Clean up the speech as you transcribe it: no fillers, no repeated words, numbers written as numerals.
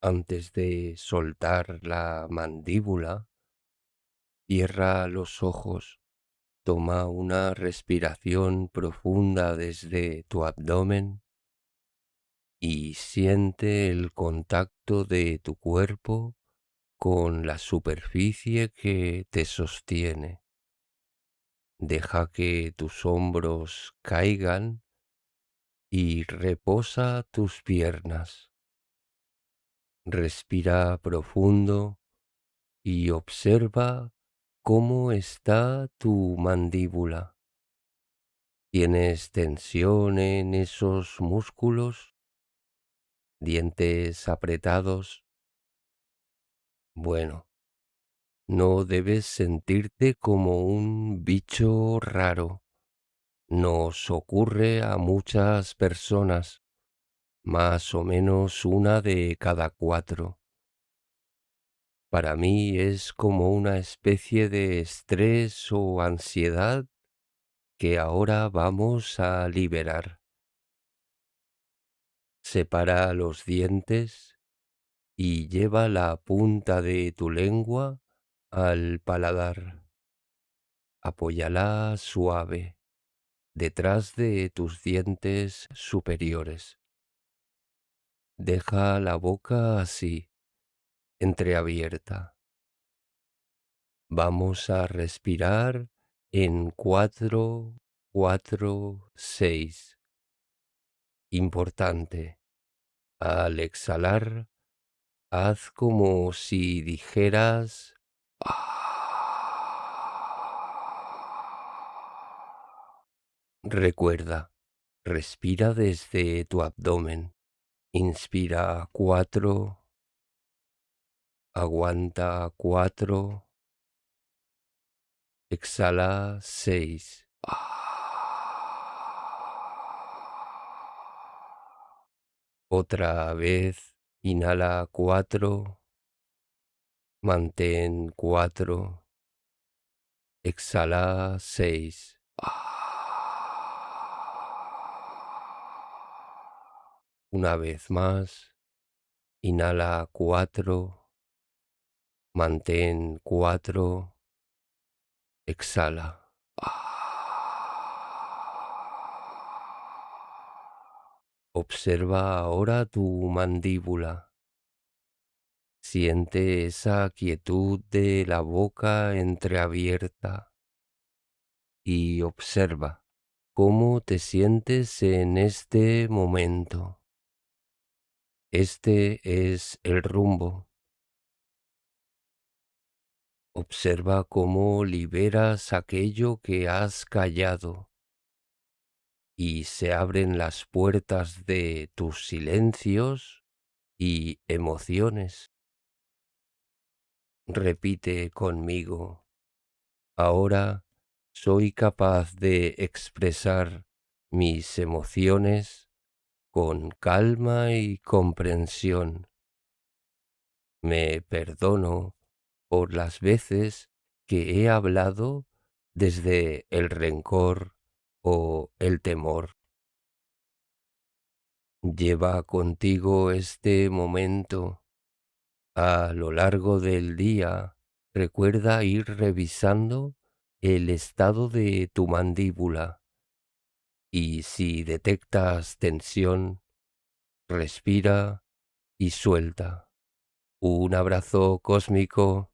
Antes de soltar la mandíbula, cierra los ojos, toma una respiración profunda desde tu abdomen y siente el contacto de tu cuerpo con la superficie que te sostiene. Deja que tus hombros caigan y reposa tus piernas. Respira profundo y observa cómo está tu mandíbula. ¿Tienes tensión en esos músculos? ¿Dientes apretados? Bueno, no debes sentirte como un bicho raro. Nos ocurre a muchas personas, más o menos una de cada 4. Para mí es como una especie de estrés o ansiedad que ahora vamos a liberar. Separa los dientes y lleva la punta de tu lengua al paladar. Apóyala suave detrás de tus dientes superiores. Deja la boca así, entreabierta. Vamos a respirar en 4, 4, 6. Importante. Al exhalar, haz como si dijeras Recuerda, respira desde tu abdomen. Inspira 4, aguanta 4, exhala 6. Otra vez, inhala 4, mantén 4, exhala 6. Una vez más, inhala 4, mantén 4, exhala. Observa ahora tu mandíbula. Siente esa quietud de la boca entreabierta y observa cómo te sientes en este momento. Este es el rumbo. Observa cómo liberas aquello que has callado y se abren las puertas de tus silencios y emociones. Repite conmigo: ahora soy capaz de expresar mis emociones con calma y comprensión. Me perdono por las veces que he hablado desde el rencor o el temor. Lleva contigo este momento. A lo largo del día, recuerda ir revisando el estado de tu mandíbula y si detectas tensión, respira y suelta. Un abrazo cósmico.